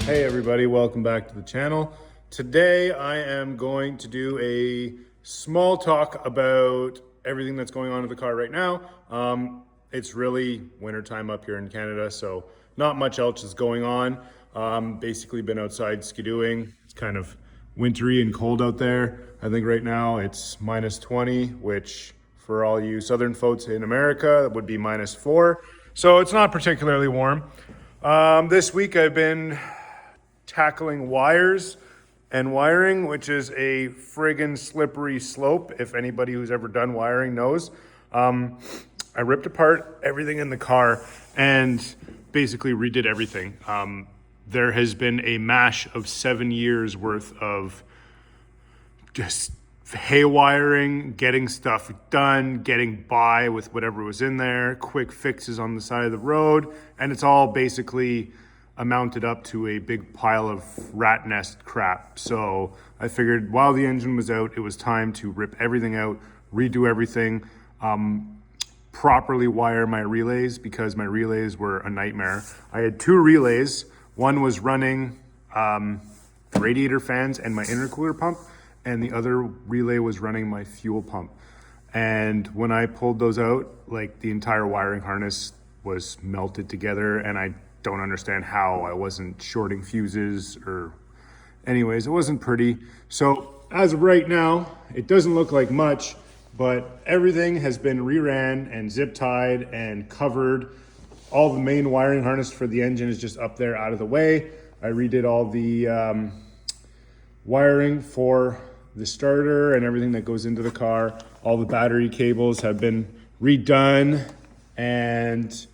Hey everybody, welcome back to the channel. Today I am going to do a small talk about everything that's going on with the car right now. It's really wintertime up here in Canada, so not much else is going on. Basically been outside skidooing. It's kind of wintry and cold out there. I think right now it's -20, which for all you southern folks in America would be -4. So it's not particularly warm. This week I've been tackling wires and wiring, which is a friggin' slippery slope, if anybody who's ever done wiring knows. I ripped apart everything in the car and basically redid everything. There has been a mash of 7 years worth of just haywiring, getting stuff done, getting by with whatever was in there, quick fixes on the side of the road, and it's all basically amounted up to a big pile of rat nest crap. So I figured while the engine was out, it was time to rip everything out, redo everything, properly wire my relays because my relays were a nightmare. I had 2 relays. One was running radiator fans and my intercooler pump, and the other relay was running my fuel pump. And when I pulled those out, like the entire wiring harness was melted together, and I don't understand how I wasn't shorting fuses or anyways, it wasn't pretty. So as of right now, it doesn't look like much, but everything has been reran and zip tied and covered. All the main wiring harness for the engine is just up there out of the way. I redid all the wiring for the starter and everything that goes into the car. All the battery cables have been redone, and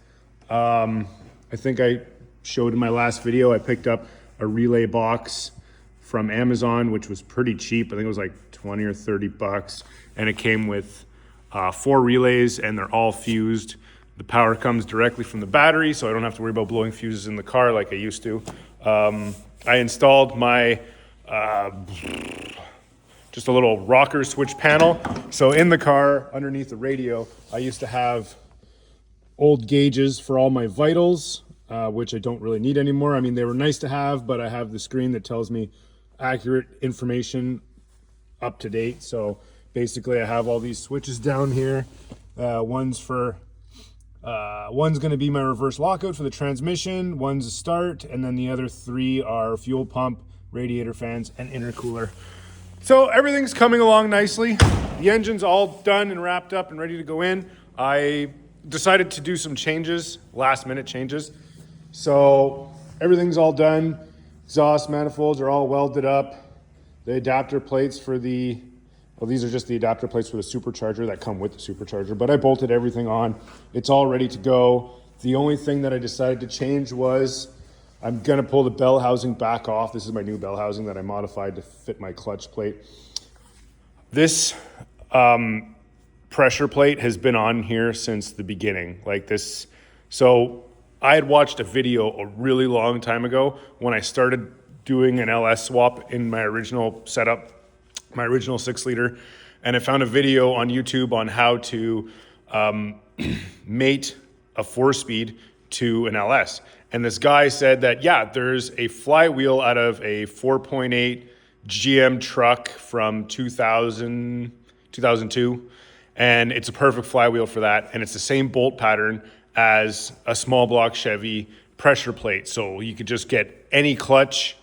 I think I showed in my last video, I picked up a relay box from Amazon, which was pretty cheap. I think it was like 20 or 30 bucks. And it came with 4 relays, and they're all fused. The power comes directly from the battery, so I don't have to worry about blowing fuses in the car like I used to. I installed my just a little rocker switch panel. So in the car, underneath the radio, I used to have old gauges for all my vitals, which I don't really need anymore. I mean, they were nice to have, but I have the screen that tells me accurate information up to date. So basically I have all these switches down here. One's going to be my reverse lockout for the transmission, one's a start, and then the other 3 are fuel pump, radiator fans, and intercooler. So everything's coming along nicely. The engine's all done and wrapped up and ready to go in. I decided to do some changes, last minute changes. So everything's all done. Exhaust manifolds are all welded up. The adapter plates for these are just the adapter plates for the supercharger that come with the supercharger, but I bolted everything on. It's all ready to go. The only thing that I decided to change was I'm gonna pull the bell housing back off. This is my new bell housing that I modified to fit my clutch plate. This pressure plate has been on here since the beginning, like this. So I had watched a video a really long time ago when I started doing an LS swap in my original setup, my original 6-liter, and I found a video on YouTube on how to mate a 4-speed to an LS. And this guy said that, yeah, there's a flywheel out of a 4.8 GM truck from 2002, and it's a perfect flywheel for that. And it's the same bolt pattern as a small block Chevy pressure plate. So you could just get any clutch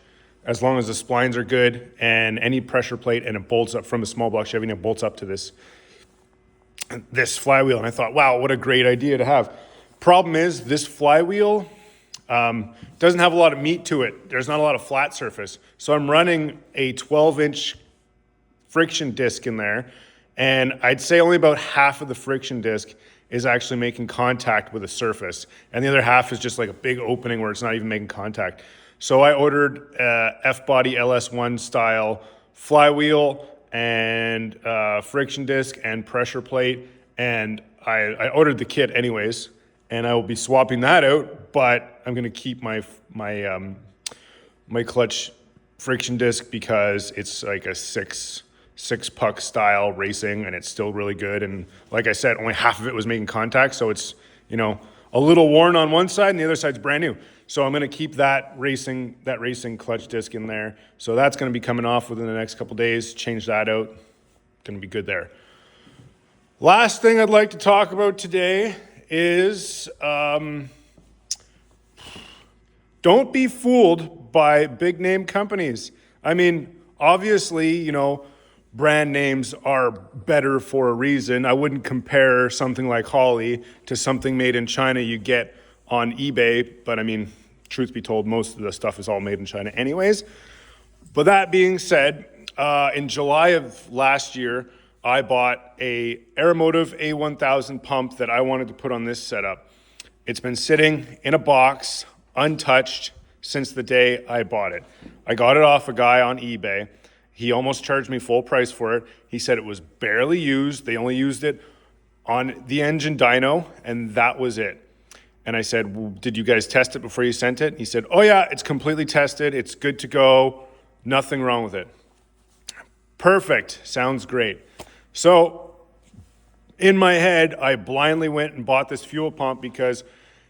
as long as the splines are good, and any pressure plate, and it bolts up from a small block Chevy, and it bolts up to this flywheel. And I thought, wow, what a great idea to have. Problem is, this flywheel doesn't have a lot of meat to it. There's not a lot of flat surface. So I'm running a 12-inch friction disc in there, and I'd say only about half of the friction disc is actually making contact with the surface, and the other half is just like a big opening where it's not even making contact. So I ordered F-body LS1 style flywheel and friction disc and pressure plate, and I ordered the kit anyways, and I will be swapping that out, but I'm gonna keep my clutch friction disc because it's like a six puck style racing, and it's still really good. And like I said, only half of it was making contact, so it's, you know, a little worn on one side and the other side's brand new. So I'm going to keep that racing clutch disc in there. So that's going to be coming off within the next couple days. Change that out. Going to be good there. Last thing I'd like to talk about today is don't be fooled by big name companies. I mean, obviously, you know, brand names are better for a reason. I wouldn't compare something like Holly to something made in China you get on eBay. But I mean, truth be told, most of the stuff is all made in China anyways. But that being said, in July of last year, I bought a Aeromotive A1000 pump that I wanted to put on this setup. It's been sitting in a box, untouched, since the day I bought it. I got it off a guy on eBay. He almost charged me full price for it. He said it was barely used. They only used it on the engine dyno, and that was it. And I said, well, did you guys test it before you sent it? He said, oh yeah, it's completely tested. It's good to go. Nothing wrong with it. Perfect. Sounds great. So in my head, I blindly went and bought this fuel pump because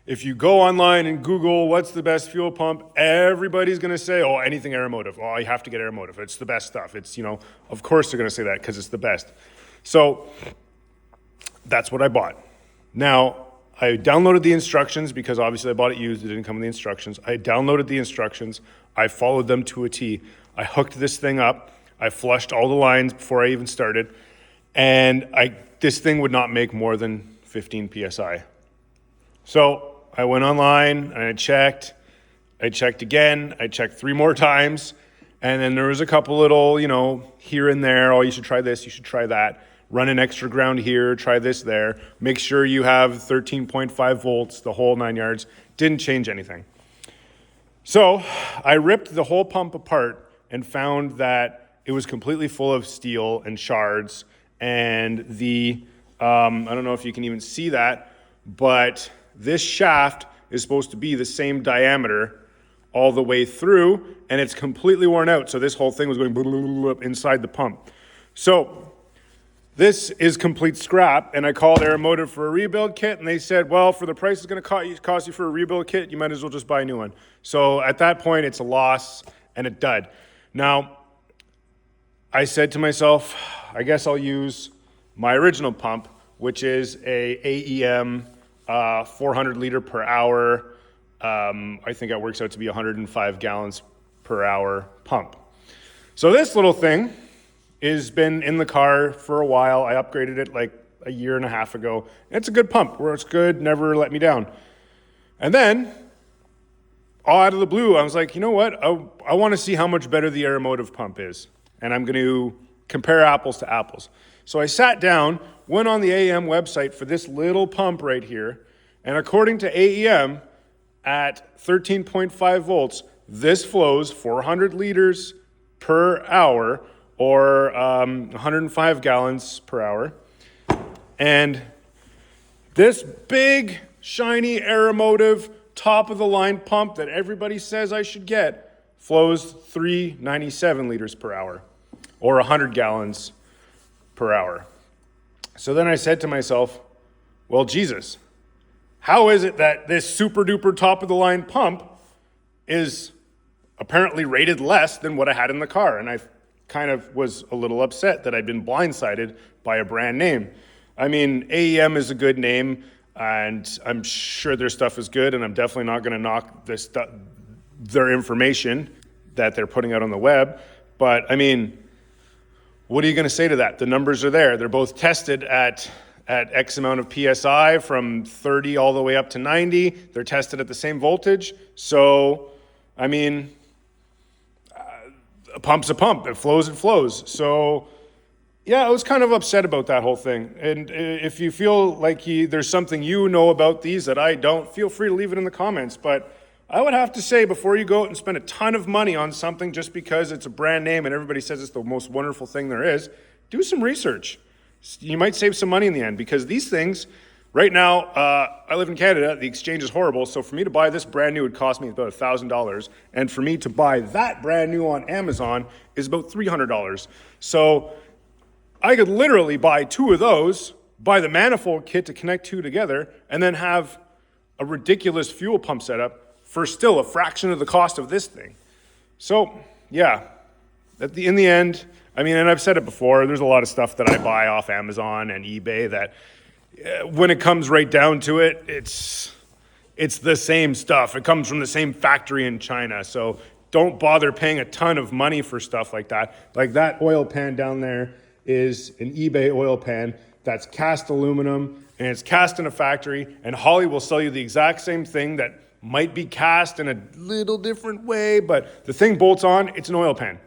if you go online and Google what's the best fuel pump, everybody's going to say, oh, anything Aeromotive. Oh, you have to get Aeromotive. It's the best stuff. It's, you know, of course they're going to say that because it's the best. So that's what I bought. Now, I downloaded the instructions because obviously I bought it used. It didn't come with the instructions. I downloaded the instructions. I followed them to a T. I hooked this thing up. I flushed all the lines before I even started. And this thing would not make more than 15 PSI. So I went online and I checked again, I checked 3 more times, and then there was a couple little, you know, here and there, oh, you should try this, you should try that, run an extra ground here, try this there, make sure you have 13.5 volts, the whole 9 yards. Didn't change anything. So I ripped the whole pump apart and found that it was completely full of steel and shards, and the, I don't know if you can even see that, but this shaft is supposed to be the same diameter all the way through, and it's completely worn out. So this whole thing was going inside the pump. So this is complete scrap, and I called Aeromotive for a rebuild kit, and they said, well, for the price it's going to cost you for a rebuild kit, you might as well just buy a new one. So at that point, it's a loss and a dud. Now, I said to myself, I guess I'll use my original pump, which is a AEM 400 liter per hour. I think that works out to be 105 gallons per hour pump. So this little thing has been in the car for a while. I upgraded it like a year and a half ago. It's a good pump. Works good, never let me down. And then, all out of the blue, I was like, you know what? I want to see how much better the Aeromotive pump is. And I'm going to compare apples to apples. So I sat down, went on the AEM website for this little pump right here, and according to AEM, at 13.5 volts, this flows 400 liters per hour, or 105 gallons per hour. And this big, shiny Aeromotive, top-of-the-line pump that everybody says I should get flows 397 liters per hour, or 100 gallons per hour. So then I said to myself, well, Jesus, how is it that this super duper top of the line pump is apparently rated less than what I had in the car? And I kind of was a little upset that I'd been blindsided by a brand name. I mean, AEM is a good name, and I'm sure their stuff is good, and I'm definitely not going to knock their information that they're putting out on the web. But I mean, what are you going to say to that? The numbers are there. They're both tested at X amount of PSI from 30 all the way up to 90. They're tested at the same voltage. So, I mean, a pump's a pump. It flows. So, yeah, I was kind of upset about that whole thing. And if you feel like there's something you know about these that I don't, feel free to leave it in the comments. But I would have to say, before you go out and spend a ton of money on something just because it's a brand name and everybody says it's the most wonderful thing there is, do some research. You might save some money in the end, because these things, right now, I live in Canada, the exchange is horrible, so for me to buy this brand new would cost me about $1,000, and for me to buy that brand new on Amazon is about $300. So I could literally buy 2 of those, buy the manifold kit to connect 2 together, and then have a ridiculous fuel pump setup for still a fraction of the cost of this thing. So yeah, in the end, I mean, and I've said it before, there's a lot of stuff that I buy off Amazon and eBay that when it comes right down to it, it's the same stuff. It comes from the same factory in China. So don't bother paying a ton of money for stuff like that. Like that oil pan down there is an eBay oil pan that's cast aluminum and it's cast in a factory, and Holley will sell you the exact same thing that might be cast in a little different way, but the thing bolts on, it's an oil pan.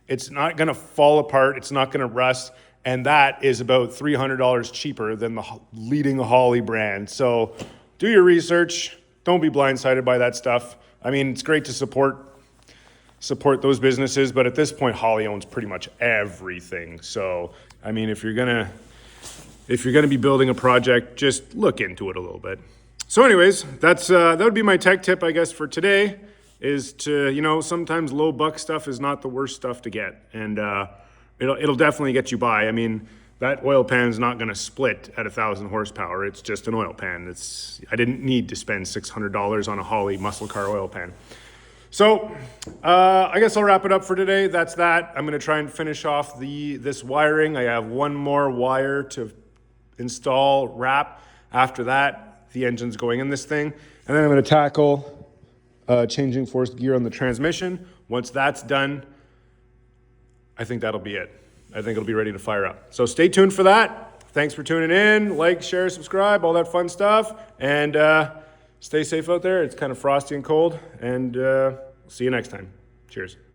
It's not gonna fall apart, it's not gonna rust, and that is about $300 cheaper than the leading Holley brand. So do your research, don't be blindsided by that stuff. I mean, it's great to support those businesses, but at this point, Holley owns pretty much everything. So, I mean, if you're gonna be building a project, just look into it a little bit. So anyways, that would be my tech tip, I guess, for today, is to, sometimes low buck stuff is not the worst stuff to get. And it'll definitely get you by. I mean, that oil pan's not gonna split at 1,000 horsepower. It's just an oil pan. I didn't need to spend $600 on a Holley muscle car oil pan. So I guess I'll wrap it up for today. That's that. I'm gonna try and finish off this wiring. I have one more wire to install, wrap. After that, the engine's going in this thing. And then I'm gonna tackle changing forced gear on the transmission. Once that's done, I think that'll be it. I think it'll be ready to fire up. So stay tuned for that. Thanks for tuning in. Like, share, subscribe, all that fun stuff. And stay safe out there. It's kind of frosty and cold. And see you next time. Cheers.